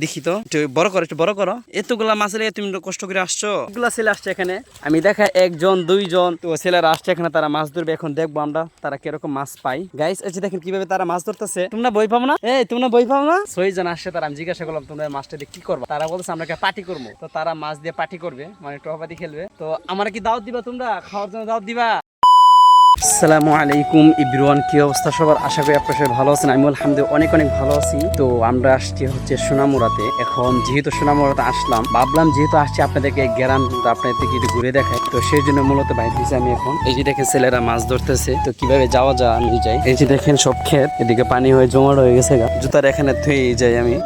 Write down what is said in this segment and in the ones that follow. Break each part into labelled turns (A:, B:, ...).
A: দেখি তো একটু বড় করো, একটু বড় করো। এতগুলা মাছ লেগে তুমি কষ্ট করে আসছো। এগুলা ছেলে আসছে এখানে, আমি দেখা একজন দুইজন তো ছেলেরা আসছে এখানে, তারা মাছ ধরবে। এখন দেখবো আমরা তারা কিরকম মাছ পাই। গাইস এই যে দেখেন কিভাবে তারা মাছ ধরতেছে। তোমরা বই পাবো না? তোমরা বই পাবো না? 6 জন আসছে, তারা আমি জিজ্ঞাসা করলাম তোমরা মাছটা দিয়ে কি করবো। তারা বলছে আমরা পার্টি করবো। তো তারা মাছ দিয়ে পার্টি করবে, মানে টপাটি খেলবে। তো আমার কি দাওয়াত দিবা? তোমরা খাওয়ার জন্য দাওয়াত দিবা? আসসালামু আলাইকুম এভরিওয়ান, কি অবস্থা সবার? আশা করি আপনারা সবাই ভালো আছেন। আমি আলহামদুলিল্লাহ অনেক অনেক ভালো আছি। তো আমরা আসছি হচ্ছে সোনামুড়াতে। এখন যেহেতু সোনামুড়াতে আসলাম, ভাবলাম যেহেতু আসছি আপনাদেরকে গ্রামটা আপনাদেরকে একটু ঘুরে দেখাই। তো সেই জন্য মূলত বাইরে দিয়েছি আমি। এখন এই যে দেখেন ছেলেরা মাছ ধরতেছে। তো কিভাবে যাওয়া যায় আমি যাই। এই যে দেখেন সব ক্ষেত, এদিকে পানি হয়ে জমাট হয়ে গেছে। জুতার এখানে থুয়ে যাই আমি।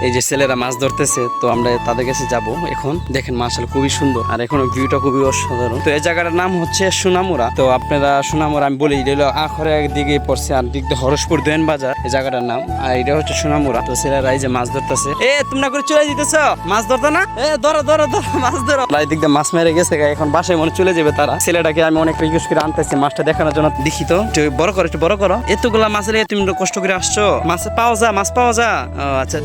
A: এই যে ছেলেরা মাছ ধরতেছে, তো আমরা তাদের কাছে যাব। এখন দেখেন মাশাআল্লাহ খুবই সুন্দর, আর এখন ভিউটা খুবই অসাধারণ। তো এই জায়গাটার নাম হচ্ছে সোনামুড়া। তো আপনারা সোনামুড়া আমি বলি, এটা হলো আখরে একদিকে পড়ছে, আর দিক দিয়ে হরসপুর দোয়েন বাজার এই জায়গাটার নাম। আর এটা হচ্ছে সোনামুড়া। তো ছেলেরা এই যে মাছ ধরতেছে। তোমরা করে চলে যেতেছ মাছ ধরতে না? ধরো ধরো ধরো মাছ ধরো। এই দিক দিয়ে মাছ মেরে গেছে, এখন বাসায় মনে চলে যাবে তারা। ছেলেটাকে আমি অনেক রিকোয়েস্ট করে আনতেছি মাছটা দেখানোর জন্য। দেখি তো একটু বড় করো, একটু বড় করো। এতগুলা মাছ লেগে তুমি কষ্ট করে আসছো। মাছ পাওয়া যা, মাছ পাওয়া যা। আচ্ছা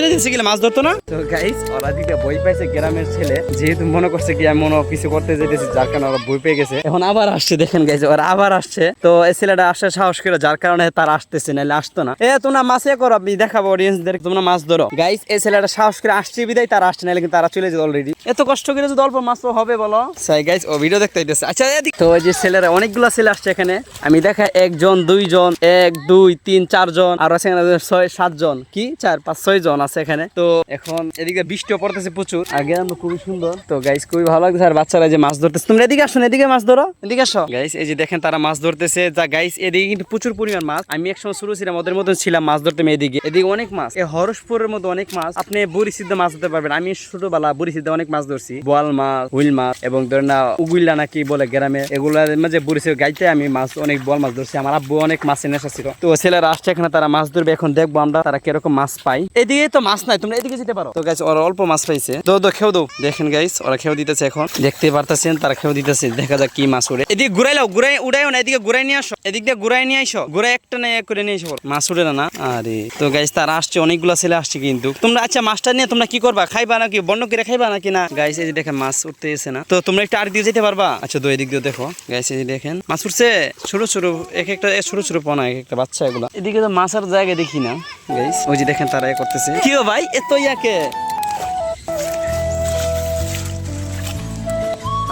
A: চলে দিচ্ছে গেলে মাছ ধরতো না। তো গাইস ওরা দিকে বই পাইছে, গ্রামের ছেলে যেহেতু মনে করছে কি আমি মনে কিছু করতে যেতেছি, যার কারণে ওরা বই পেয়ে গেছে। এখন আবার আসছে, দেখেন গাইস ওরা আবার আসছে। তো এই ছেলেটা আসছে সাহস করে, যার কারণে তারা আসতেছে, নাহলে আসতো না। তোমরা মাছে করো, আমি দেখাবো অডিয়েন্সদের তোমরা মাছ ধরো। গাইস এই ছেলেটা সাহস করে আসছে বিদায় তারা আসছে, নাহলে কিন্তু তারা চলে যেত অলরেডি। এত কষ্ট করে যদি অল্প মাছ হবে বলো। সাই গাইস ও ভিডিও দেখতে হইতেছে। আচ্ছা তো এই যে ছেলেরা অনেকগুলা ছেলে আসছে এখানে, আমি দেখা একজন দুইজন 1 2 3 4 জন, আর আছে 6 7 জন, কি 4 5 6 জন আছে এখানে। তো এখন এদিকে বৃষ্টিও পড়তেছে প্রচুর, আর গ্রামটা খুবই সুন্দর। তো গাইস খুবই ভালো লাগছে। আর বাচ্চারা যে মাছ ধরতেছে, তোমরা এদিকে আসো, এদিকে মাছ ধরো, এদিকে আসো। গাইস এই যে দেখেন তারা মাছ ধরতেছে। যা গাইস এদিকে কিন্তু প্রচুর পরিমাণ মাছ। আমি একসময় শুরু ছিলাম ওদের মতন ছিলাম মাছ ধরতে। এদিকে অনেক মাছ, এই হরসপুরের মধ্যে অনেক মাছ। আপনি বুড়ি সিদ্ধ মাছ ধরতে পারবেন। আমি ছোটবেলা বুড়ি সিদ্ধ অনেক মাছ ধরছি, বোয়াল মাছ, হুইল মাছ, এবং ধরেন না উগুইলা নাকি বলে গ্রামে, এগুলার মাঝে বুড়ি সিদ্ধ গাইতে আমি মাছ অনেক বোয়াল মাছ ধরছি। আমার আব্বু অনেক মাছের নেশা ছিল। তো ছেলেরা আসছে এখানে, তারা মাছ ধরবে। এখন দেখবো আমরা তারা কিরকম মাছ পাই। এদিকে তো মাছ নাই, তোমরা এদিকে যেতে পারো। তো গাইস ওরা অল্প মাছ পাইছে। খেও দাও। দেখেন গাইস ওরা খেও দিতেছে, এখন দেখতে পারতেছেন তারা খেও দিতেছে। দেখা যাক কি মাছ উড়ে। এদিকে ঘুরাই লাও, ঘুরাই উড়াইও না, এদিকে ঘুরাই নিয়ে আসো, এদিক দিয়ে ঘুরাই নিয়ে আসো। ঘুরাই একটা না এক করে নিয়ে এসো, মাছ উড়ে না। আরে তো গাইস তারা আসছে, অনেকগুলা ছেলে আসছে। কিন্তু তোমরা আচ্ছা মাছটা নিয়ে তোমরা কি করবা? খাইবা নাকি বন্ধ করে খাইবা নাকি না? গাইস এই যে দেখেন মাছ উঠতে এসে না। তো তোমরা একটু আর দিয়ে যেতে পারবা? আচ্ছা তো এদিক দিয়ে দেখো গাইস, এই যে দেখেন মাছ উঠছে ছোট ছোট, এক একটা ছোট ছোট পোনা, এক একটা বাচ্চা। এগুলা এদিকে তো মাছের জায়গা দেখি না গাইস। ওই যে দেখেন তারা করতেছে। কি ভাই এত ইয়াকে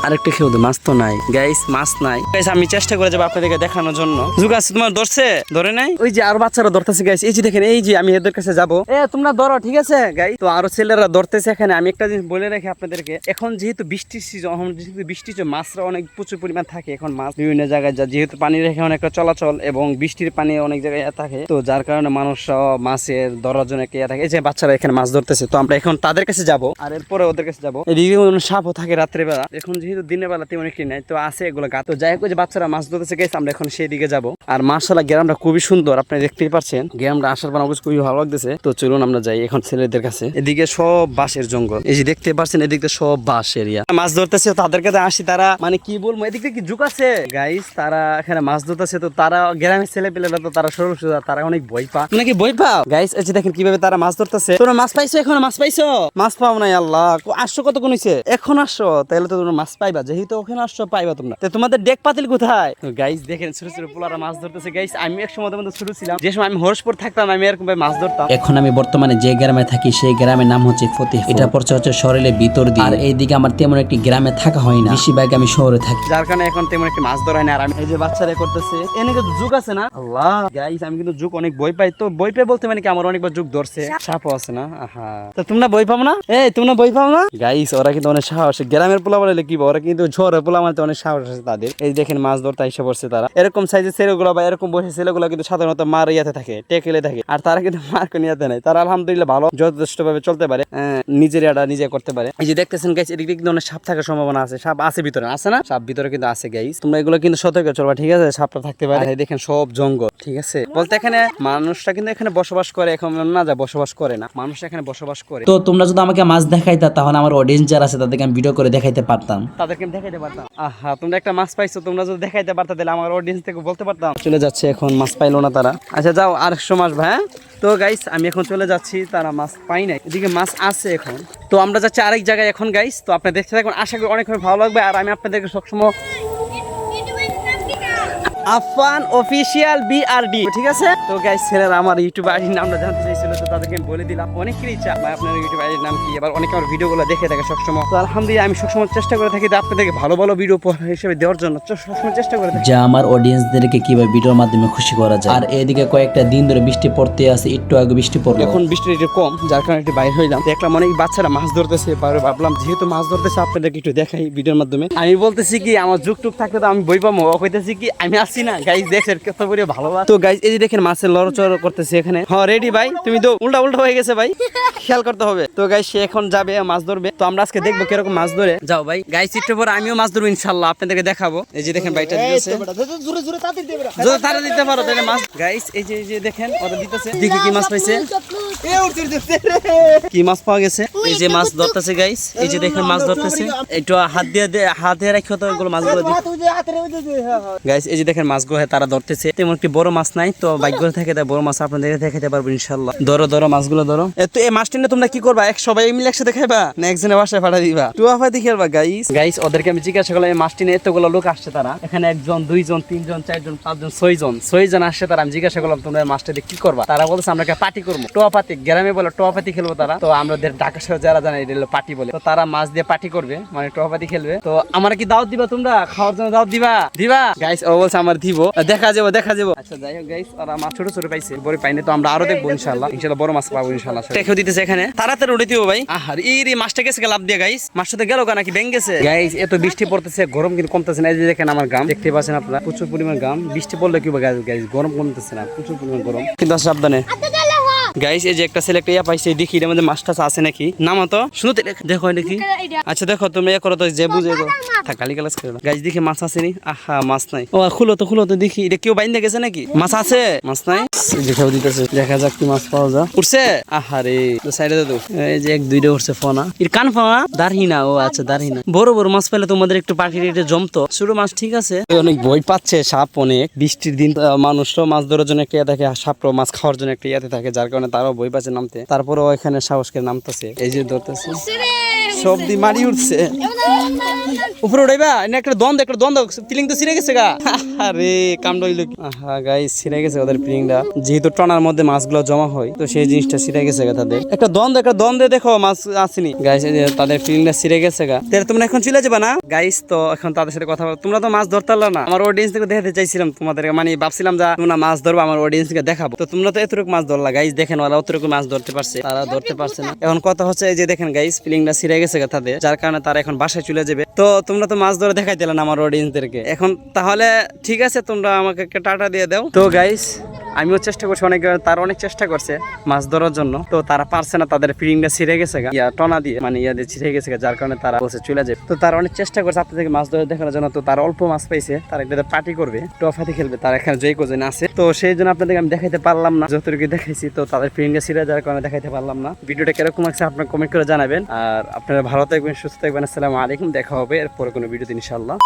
A: আরেকটা খেয়ে মাছ তো নাই গাইস, মাছ নাই গাইস। আমি চেষ্টা করে যাবো আপনাদেরকে দেখানোর জন্য। যুগ আছে তোমার ধরছে, ধরে নাই? ওই যে আরো বাচ্চারা ধরতেছে গাইস। এই যে দেখেন, এই যে আমি এদের কাছে যাবো। তোমরা ধরো, ঠিক আছে গাইস। তো আরো ছেলেরা ধরতেছে এখানে। আমি একটা জিনিস বলে রাখি আপনাদেরকে, এখন যেহেতু বৃষ্টির সিজন, মাছরা অনেক প্রচুর পরিমাণ থাকে। এখন মাছ বিভিন্ন জায়গায় যেহেতু পানির এখানে একটা চলাচল, এবং বৃষ্টির পানি অনেক জায়গায় থাকে, তো যার কারণে মানুষ মাছের ধরার জন্য কে থাকে। এই যে বাচ্চারা এখানে মাছ ধরতেছে, তো আমরা এখন তাদের কাছে যাবো, আর এরপরে ওদের কাছে যাবো। এদিকে সাপও থাকে রাত্রেবেলা। এখন যেহেতু দিনের বেলা তেমন একটি নাই, তো আছে এগুলো গাছ। তো যাই হোক, যে বাচ্চারা মাছ ধরতেছে গেছে, আমরা এখন সেই দিকে যাবো। আর মাশাআল্লাহ গ্রামটা খুবই সুন্দর, আপনি দেখতেই পাচ্ছেন। গ্রামটা আসার পর অবশ্যই খুবই ভালো লাগতেছে। তো চলুন আমরা যাই এখন ছেলেদের কাছে। এদিকে সব বাঁশের জঙ্গল, এই যে দেখতে পাচ্ছেন, এদিকে সব বাঁশ এরিয়া। মাছ ধরতেছে, তাদের কাছে আসি। তারা মানে কি বলবো, এদিকে কি ঝুঁক আছে গাইস, তারা এখানে মাছ ধরতেছে। তো তারা গ্রামের ছেলে পেলেরা, তো তারা সরু সোজা, তারা অনেক ভয় পা। নাকি ভয় পাও গাইস? এই যে দেখেন কিভাবে তারা মাছ ধরতেছে। তোমরা মাছ পাইছো? এখন মাছ পাইছো? মাছ পাও নাই? আল্লাহ, আসছো কত কোন হইছে? এখন আসছো, তাহলে তো তোমরা মাছ পাইবা। যেহেতু ওখানে আসছো পাইবা তোমরা। তো তোমাদের ডেক পাতিল কোথায়? গাইস দেখেন ছোট ছোট পোলারা মাছ ধরতেছে গাইস। আমি এক সময় মধ্যে ছোট ছিলাম, যে সময় আমি হরসপুর থাকতাম, আমি এরকম ভাবে মাছ ধরতাম।
B: এখন আমি বর্তমানে যে গ্রামে থাকি, সেই গ্রামের নাম হচ্ছে ফতেহপুর। এটা পড়ছে হচ্ছে শহরের ভিতর দিয়ে। আর এইদিকে আমার তেমন একটি গ্রামে থাকা হয় না, বেশিরভাগ আমি শহরে থাকি,
A: যার কারণে এখন তেমন একটি মাছ ধরা হয় না। আর আমি এই যে বাচ্চারা করতেছে, এনে কিন্তু যুগ আছে না। আল্লাহ গাইস, আমি কিন্তু যুগ অনেক ভয় পাই। তো ভয় পাই বলতে মানে কি, আমার অনেকবার যুগ ধরছে, সাপও আছে না। আহা, তো তোমরা ভয় পাও না? তোমরা ভয় পাও না গাইস? ওরা কিন্তু অনেক সাহস। গ্রামের পোলা বলে কি, ওরা কিন্তু ঝড়ে পোলা মানতে অনেক সাহস আছে তাদের। এই দেখেন মাছ ধরতে এসে পড়ছে তারা। এরকম সাইজের ছেলেগুলো বা এরকম বসে ছেলেগুলো কিন্তু সাধারণত মার ইয়াতে থাকে, টেকেলে থাকে। আর তারা কিন্তু মার কোন ইয়াতে নাই। তারা আলহামদুলিল্লাহ ভালো, যথেষ্ট ভাবে চলতে পারে, নিজের ইয়াটা নিজে করতে পারে। এই যে দেখতেছেন গাইস, এদিকে কিন্তু অনেক সাপ থাকার সম্ভাবনা আছে। সাপ আছে ভিতরে, আছে না? সাপ ভিতরে কিন্তু আছে গাইস। তোমরা এগুলো কিন্তু সতর্ক চলবা, ঠিক আছে? সাপটা থাকতে পারে। দেখেন সব জঙ্গল, ঠিক আছে? বলতে এখানে মানুষটা কিন্তু এখানে বসবাস করে, এখন না যা বসবাস করে না, মানুষ এখানে বসবাস করে।
B: তো তোমরা যদি আমাকে মাছ দেখাইতা, তাহলে আমার অডিয়েন্স যারা আছে তাদেরকে আমি ভিডিও করে দেখাইতে পারতাম।
A: তাদেরকে আমি দেখাইতে পারতাম। আহা, তোমরা একটা মাছ পাইছো, তোমরা যদি দেখাইতে পারতা তাহলে আমার অডিয়েন্স থেকে বলতে পারতাম। চলে যাচ্ছে এখন, মাছ পাইলো না তারা। আচ্ছা যাও, আর 100 মাস ভাই। হ্যাঁ? তো গাইস আমি এখন চলে যাচ্ছি, তারা মাছ পাই নাই, এদিকে মাছ আছে এখন। তো আমরা যাচ্ছি আরেক জায়গায় এখন গাইস। তো আপনি দেখতে থাকুন, আশা করি অনেক ভালো লাগবে। আর আমি আপনাদেরকে সবসময় আফান অফিসিয়াল বিআরডি, ঠিক আছে? তো গাইস ছেলেরা আমার ইউটিউব আইডির নামটা জানতে চাইছিল, তো তাদেরকে আমি বলে দিলাম। অনেকেরই ইচ্ছা ভাই আপনার ইউটিউব আইডির নাম কি, আবার অনেকে আমার ভিডিওগুলো দেখে থাকে সবসময়। তো আলহামদুলিল্লাহ আমি সবসময় চেষ্টা করে থাকি যে আপনাদেরকে ভালো ভালো ভিডিও হিসেবে দেওয়ার জন্য, সবসময় চেষ্টা করে থাকি
B: যা আমার অডিয়েন্সদেরকে কিভাবে ভিডিওর মাধ্যমে খুশি করা যায়। আর এদিকে কয়েকটা দিন ধরে বৃষ্টি পড়তে আছে, একটু আগে বৃষ্টি পড়লো,
A: এখন বৃষ্টির একটু কম, যার কারণে একটু বাইরে হইলাম। দেখলাম অনেক বাচ্চারা মাছ ধরতেছে, ভাবলাম যেহেতু মাছ ধরতেছে আপনাদেরকে একটু দেখাই ভিডিওর মাধ্যমে। আমি বলতেছি কি আমার যুগ টুক থাকলে তো আমি বই পাবো, কইতেছি কি আমি আসছি না গাইস, দেখছেন কত করে ভালোবাসা। তো গাইস এই যে দেখেন মাছের লড়চড় করতেছে এখানে। হ্যাঁ রেডি ভাই, তুমি তো উল্টা উল্টা হয়ে গেছে ভাই, খেয়াল করতে হবে। তো গাইস সে এখন যাবে মাছ ধরবে, তো আমরা আজকে দেখবো কিরকম মাছ ধরে। যাও ভাই গাইস, একটু পর আমিও মাছ ধরবো ইনশাআল্লাহ, আপনাদেরকে দেখাবো। এই যে দেখেন ভাইটা দিতেছে, যদি তারা দিতে পারো তাহলে মাছ। গাইস এই যে দেখেন ওরা দিতেছে, দেখি কি মাছ পাইছে, কি মাছ পাওয়া গেছে। এই যে মাছ ধরতেছে গাইস, এই যে দেখেন মাছ ধরতেছে। একটু হাত দিয়ে রাখো তো এগুলো মাছগুলো। গাইস এই যে দেখেন মাছগুলো তারা ধরতেছে, তেমন একটি বড় মাছ নাই, তো বাইকগুলো থেকে তাই বড় মাছ আপনাদেরকে দেখাতে পারবো ইনশাআল্লাহ। ধরো মাছগুলো ধরো। তো এই মাছটা নিয়ে তোমরা কি করবা, সবাই মিলে একসাথে খাইবা না একজনের বাসায় পাঠা দিবা? টুয়াফা দিয়ে খেলবা গাইস। ওদেরকে আমি জিজ্ঞাসা করলাম এই মাছটি নিয়ে এতগুলো লোক আসছে, তারা এখানে 1 জন 2 জন 3 জন 4 জন 5 জন 6 জন আসছে তারা। আমি জিজ্ঞাসা করলাম তোমরা এই মাছটা দিয়ে কি করবা? তারা বলছে আমরা পার্টি করবো, টোয়াপাতি, গ্রামে বলে টোয়াপাতি খেলবো তারা। তো আমাদের ঢাকা শহরে যারা জানে এটা হলো পার্টি বলে। তো তারা মাছ দিয়ে পার্টি করবে, মানে টোয়াপাতি খেলবে। তো আমার কি দাওয়াত দিবা, তোমরা খাওয়ার জন্য দাওয়াত দিবা গাইস? ও বলছে আমার দিব, দেখা যাবো। আচ্ছা যাই হোক গাইস, ওরা মাছ ছোট ছোট পাইছে, বড় পাইনি, তো আমরা আরো দেখবো ইনশাআল্লাহ বড় মাছ পাবো ইনশাআল্লাহ। দেখো দিতেছে এখানে, তাড়াতাড়ি উঠে দিও ভাই। আহার এই মাছটা গেছে লাভ দিয়ে গাইস, মাছটা তো গেল নাকি ব্যাং গেছে গাইস। এত বৃষ্টি পড়তেছে, গরম কিন্তু কমতেছে না। এই যে দেখেন আমার গাম দেখতে পাচ্ছেন আপনারা, প্রচুর পরিমাণ গাম। বৃষ্টি পড়লে কি গাইস, গরম কমতেছে না, প্রচুর পরিমাণ গরম। কিন্তু সাবধানে গাইস, এই যে একটা ছেলে একটা ইয়া পাইছে, দেখি এর মধ্যে মাছ টাছ আছে নাকি। নামো তো, শুনতে দেখো দেখি। আচ্ছা দেখো তুমি ইয়ে করো তো, যে বুঝে গালি গালাজ করে না গাইস। দেখি মাছ আছে নি? আহা মাছ নাই। ও খুলো তো দেখি, এটা কেউ বাইন্দা গেছে নাকি? মাছ আছে, মাছ নাই। দেখাও দিতেছে, দেখা যাক কি মাছ পাওয়া যায়। উঠছে? আহারে সাইডে দাদু, এই যে 1-2টা উঠছে ফোনা। এর কান ফোনা দারহিনা। ও আচ্ছা দারহিনা। বড় বড় মাছ পেলে তোমাদের একটু পার্টি রেটে জমতো। ছোট মাছ ঠিক আছে। অনেক ভয় পাচ্ছে, সাপ অনেক। বৃষ্টির দিন মানুষও মাছ ধরার জন্য একটা ইয়া থাকে, সাপও মাছ খাওয়ার জন্য একটা ইয়াতে থাকে, যার কারণে তারাও ভয় পাচ্ছে নামতে। তারপরেও এখানে সাহস করে নামতেছে, এই যে ধরতেছে, সব দি মারি উঠছে। উপরে উঠাইবা না? একটা দ্বন্দ্ব ফিলিং তো ছিঁড়ে গেছে গা। আরে কামড় হইলো। আহা গাইস ছিঁড়ে গেছে ওদের ফিলিংটা, যেহেতু টনার মধ্যে মাছগুলো জমা হয়, তো সেই জিনিসটা ছিঁড়ে গেছে গা তাদের। একটা দ্বন্দ্বে দেখো মাছ আসেনি গাইস, তাদের ফিলিংটা ছিঁড়ে গেছে গা। তাহলে তোমরা এখন চলে যাবে না গাইস? তো এখন তাদের সাথে কথা বলো। তোমরা তো মাছ ধরতে পারলো না, আমার অডিয়েন্স থেকে দেখাতে চাইছিলাম তোমাদেরকে, মানে ভাবছিলাম যে তোমরা মাছ ধরবো, আমার অডিয়েন্স থেকে দেখাবো। তো তোমরা তো এতটুকু মাছ ধরলা গাইস, দেখেন ওরা অতটুকু মাছ ধরতে পারছে, তারা ধরতে পারছে না। এখন কথা হচ্ছে এই যে দেখেন গাইস, ফিলিংটা ছিঁড়ে গেছে গা তাদের, যার কারণে তারা এখন বাসায় চলে যাবে। তো তোমরা তো মাছ ধরে দেখাই দিলে না আমার অডিয়েন্সদেরকে। এখন তাহলে ঠিক আছে, তোমরা আমাকে একটা টাটা দিয়ে দাও। তো গাইস আমিও চেষ্টা করছি, তারা অনেক চেষ্টা করছে মাছ ধরার জন্য, তো তারা পারছে না, তাদের ফিলিংটা ছিঁড়ে গেছে ইয়া টনা দিয়ে, মানে ইয়া দিয়ে ছিঁড়ে গেছে, যার কারণে তারা বসে চলে যায়। তো তারা অনেক চেষ্টা করছে আপনাদেরকে মাছ ধরে দেখানোর জন্য। তো তারা অল্প মাছ পাইছে, তারা একটা পার্টি করবে, টফাতে খেলবে, তারা এখানে জয় কোজন আছে। তো সেই জন্য আপনাদেরকে আমি দেখাইতে পারলাম না, যতটুকু দেখাইছি। তো তাদের ফিলিংটা ছিঁড়ে যাওয়ার কারণে দেখাইতে পারলাম না। ভিডিওটা কিরকম লাগছে আপনারা কমেন্ট করে জানাবেন। আর আপনারা ভালো থাকবেন, সুস্থ থাকবেন। আসসালামু আলাইকুম, দেখা হবে এরপরে কোনো ভিডিওতে ইনশাআল্লাহ।